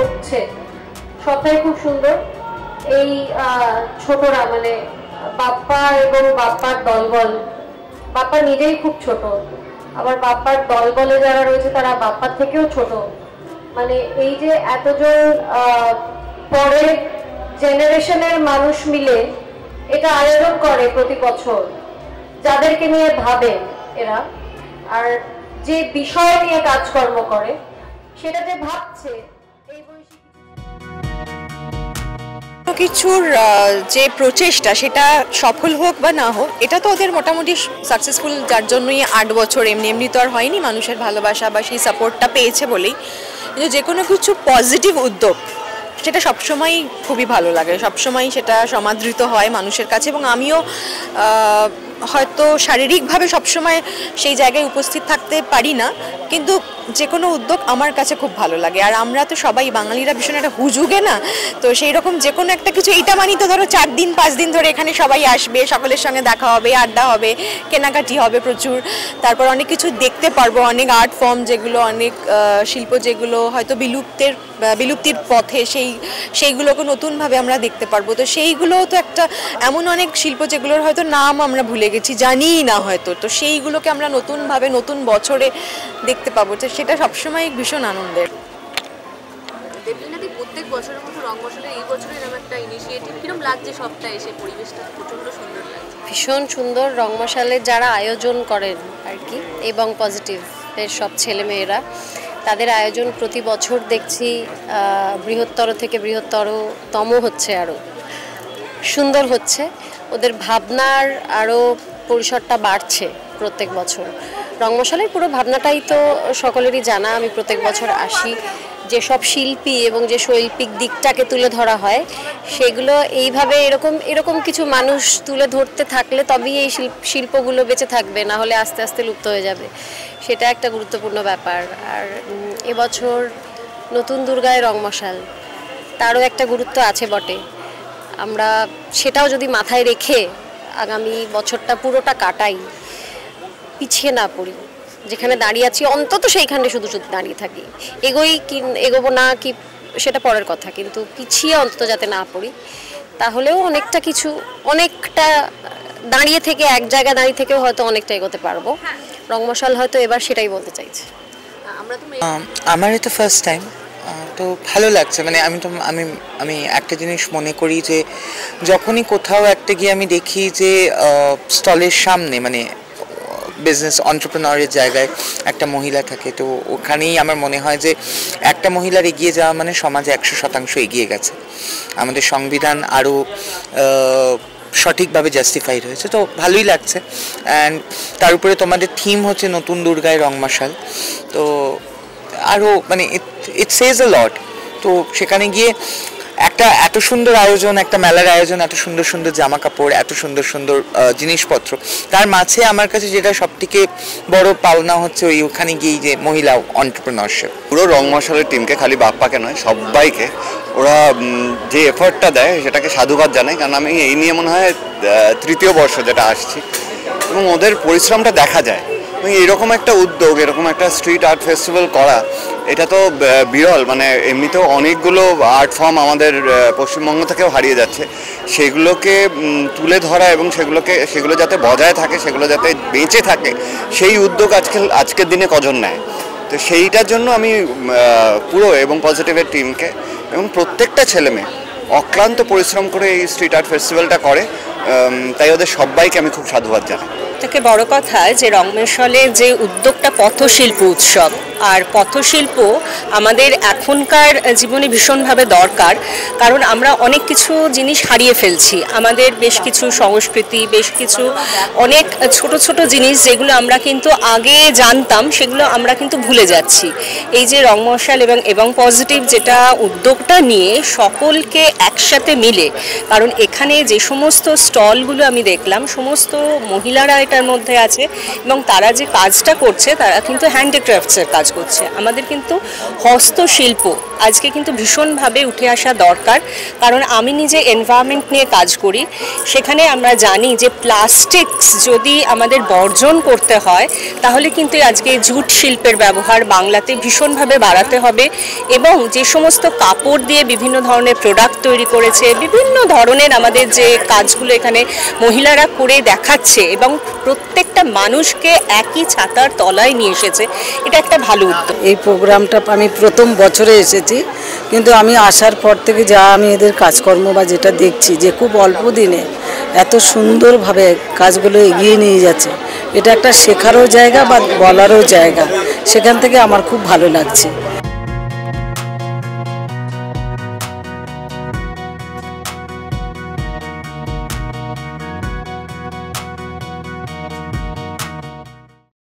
করছে সবটাই খুব সুন্দর। এই ছোটরা মানে বাপ্পা এবং বাপ্পার দলবল, বাপ্পা নিজেই খুব ছোট, আবার বাপ্পার দলবলে যারা রয়েছে তারা বাপ্পার থেকেও ছোট। মানে এই যে এতজন পরের জেনারেশনের মানুষ মিলে এটা আয়োজন করে প্রতি বছর, যাদেরকে নিয়ে ভাবে এরা, আর যে বিষয় নিয়ে কাজকর্ম করে সেটা যে ভাবছে, এই কিছুর যে প্রচেষ্টা সেটা সফল হোক বা না হোক, এটা তো ওদের মোটামুটি সাকসেসফুল, যার জন্যই 8 বছর এমনি এমনি তো আর হয়নি, মানুষের ভালোবাসা বা সেই সাপোর্টটা পেয়েছে বলেই। কিন্তু যে কোনো কিছু পজিটিভ উদ্যোগ সেটা সবসময় খুবই ভালো লাগে, সবসময় সেটা সমাদৃত হয় মানুষের কাছে। এবং আমিও হয়তো শারীরিকভাবে সবসময় সেই জায়গায় উপস্থিত থাকতে পারি না, কিন্তু যে কোনো উদ্যোগ আমার কাছে খুব ভালো লাগে। আর আমরা তো সবাই বাঙালিরা ভীষণ একটা হুজুগে না, তো সেই রকম যে কোনো একটা কিছু, এইটা মানি তো ধরো 4 দিন 5 দিন ধরে এখানে সবাই আসবে, সকলের সঙ্গে দেখা হবে, আড্ডা হবে, কেনাকাটি হবে প্রচুর, তারপর অনেক কিছু দেখতে পারবো, অনেক আর্ট ফর্ম যেগুলো, অনেক শিল্প যেগুলো হয়তো বিলুপ্তির পথে, সেইগুলোকে নতুনভাবে আমরা দেখতে পারবো। তো সেইগুলোও তো একটা এমন অনেক শিল্প যেগুলোর হয়তো নাম আমরা ভুলে গেছি, জানিই না হয়তো, তো সেইগুলোকে আমরা নতুনভাবে নতুন বছরে দেখতে পাবো, তো সেটা সবসময় ভীষণ আনন্দের। দেবলীনাদি প্রত্যেক বছরের মতো রং মশালের এই বছর এরকম একটা ইনিশিয়েটিভ, কিরকম লাগছে সবটা এসে? পরিবেশটা প্রচণ্ড সুন্দর লাগছে, ভীষণ সুন্দর। রং মশালের যারা আয়োজন করেন আর কি, এবং পজিটিভের সব ছেলেমেয়েরা, তাদের আয়োজন প্রতি বছর দেখছি বৃহত্তর থেকে বৃহত্তরতম হচ্ছে, আরও সুন্দর হচ্ছে। ওদের ভাবনার আরও পরিসরটা বাড়ছে প্রত্যেক বছর। রংমশালের পুরো ভাবনাটাই তো সকলেরই জানা। আমি প্রত্যেক বছর আসি, যেসব শিল্পী এবং যে শৈল্পিক দিকটাকে তুলে ধরা হয় সেগুলো এইভাবে এরকম কিছু মানুষ তুলে ধরতে থাকলে তবেই এই শিল্পগুলো বেঁচে থাকবে, না হলে আস্তে আস্তে লুপ্ত হয়ে যাবে। সেটা একটা গুরুত্বপূর্ণ ব্যাপার। আর এবছর নতুন দুর্গায় রংমশাল, তারও একটা গুরুত্ব আছে বটে। আমরা সেটাও যদি মাথায় রেখে আগামী বছরটা পুরোটা কাটাই, পিছিয়ে না পড়ি, যেখানে দাঁড়িয়ে আছি অন্তত সেইখানে শুধু দাঁড়িয়ে থাকি। এগোবো না কি সেটা পরের কথা, কিন্তু পিছিয়ে অন্তত যাতে না পড়ি, তাহলেও অনেকটা দাঁড়িয়ে থেকে, এক জায়গায় দাঁড়িয়ে থেকেও হয়তো অনেকটা এগোতে পারবো। রংমশাল হয়তো এবার সেটাই বলতে চাইছে। আমার এটা ফার্স্ট টাইম, তো ভালো লাগছে। মানে আমি একটা জিনিস মনে করি যে যখনই কোথাও একটা গিয়ে আমি দেখি যে স্টলের সামনে, মানে বিজনেস এন্টারপ্রেনারের জায়গায় একটা মহিলা থাকে, তো ওখানেই আমার মনে হয় যে একটা মহিলার এগিয়ে যাওয়া মানে সমাজে 100% এগিয়ে গেছে। আমাদের সংবিধান আরও সঠিকভাবে জাস্টিফাইড হয়েছে, তো ভালোই লাগছে। অ্যান্ড তার উপরে তোমাদের থিম হচ্ছে নতুন দুর্গায় রংমশাল, তো আরও মানে ইট সেজ আ লট। তো সেখানে গিয়ে একটা এত সুন্দর আয়োজন, একটা মেলার আয়োজন, এত সুন্দর সুন্দর জামা কাপড়, এত সুন্দর সুন্দর জিনিসপত্র, তার মাঝে আমার কাছে যেটা সবথেকে বড় পাওনা হচ্ছে ওখানে গিয়ে যে মহিলা এন্টারপ্রেনারশিপ। পুরো রংমশালের টিমকে, খালি বাপ্পাকে নয় সবাইকে, ওরা যে এফার্টটা দেয় সেটাকে সাধুবাদ জানাই। কারণ আমি এই নিয়ে মনে হয় 3য় বর্ষ যেটা আসছি, এবং ওদের পরিশ্রমটা দেখা যায়। এরকম একটা উদ্যোগ, এরকম একটা স্ট্রিট আর্ট ফেস্টিভ্যাল করা, এটা তো বিরল। মানে এমনিতেও অনেকগুলো আর্ট ফর্ম আমাদের পশ্চিমবঙ্গ থেকেও হারিয়ে যাচ্ছে, সেগুলোকে তুলে ধরা এবং সেগুলো যাতে বজায় থাকে, সেগুলো যাতে বেঁচে থাকে, সেই উদ্যোগ আজকের দিনে কজন নেয়। তো সেইটার জন্য আমি পুরো এবং পজিটিভের টিমকে এবং প্রত্যেকটা ছেলেমেয়ে অক্লান্ত পরিশ্রম করে এই স্ট্রিট আর্ট ফেস্টিভ্যালটা করে, তাই ওদের সবাইকে আমি খুব সাধুবাদ জানাই। থেকে বড় কথা যে রংমশালে যে উদ্যোগটা পথশিল্প উৎসব, আর পথশিল্প আমাদের এখনকার জীবনে ভীষণভাবে দরকার। কারণ আমরা অনেক কিছু জিনিস হারিয়ে ফেলছি, আমাদের বেশ কিছু সংস্কৃতি, বেশ কিছু অনেক ছোট ছোট জিনিস যেগুলো আমরা কিন্তু আগে জানতাম, সেগুলো আমরা কিন্তু ভুলে যাচ্ছি। এই যে রংমশাল এবং পজিটিভ যেটা উদ্যোগটা নিয়ে সকলকে একসাথে মিলে, কারণ এখানে যে সমস্ত স্টলগুলো আমি দেখলাম সমস্ত মহিলারা এটার মধ্যে আছে, এবং তারা যে কাজটা করছে তারা কিন্তু হ্যান্ডিক্রাফটসের কাজ কাজ করছে। আমাদের কিন্তু হস্তশিল্প আজকে কিন্তু ভীষণভাবে উঠে আসা দরকার, কারণ আমি নিজে এনভায়রনমেন্ট নিয়ে কাজ করি। সেখানে আমরা জানি যে প্লাস্টিক্স যদি আমাদের বর্জন করতে হয় তাহলে কিন্তু আজকে জুট শিল্পের ব্যবহার বাংলাতে ভীষণভাবে বাড়াতে হবে, এবং যে সমস্ত কাপড় দিয়ে বিভিন্ন ধরনের প্রোডাক্ট তৈরি করেছে, বিভিন্ন ধরনের আমাদের যে কাজগুলো এখানে মহিলারা করে দেখাচ্ছে এবং প্রত্যেকটা মানুষকে একই ছাতার তলায় নিয়ে এসেছে, এটা একটা ভালো উদ্যোগ। এই প্রোগ্রামটা আমি প্রথম বছরে এসেছি, কিন্তু আমি আসার পর থেকে যা আমি এদের কাজকর্ম বা যেটা দেখছি যে খুব অল্প দিনে এত সুন্দরভাবে কাজগুলো এগিয়ে নিয়ে যাচ্ছে, এটা একটা শেখারও জায়গা বা বলারও জায়গা। সেখান থেকে আমার খুব ভালো লাগছে।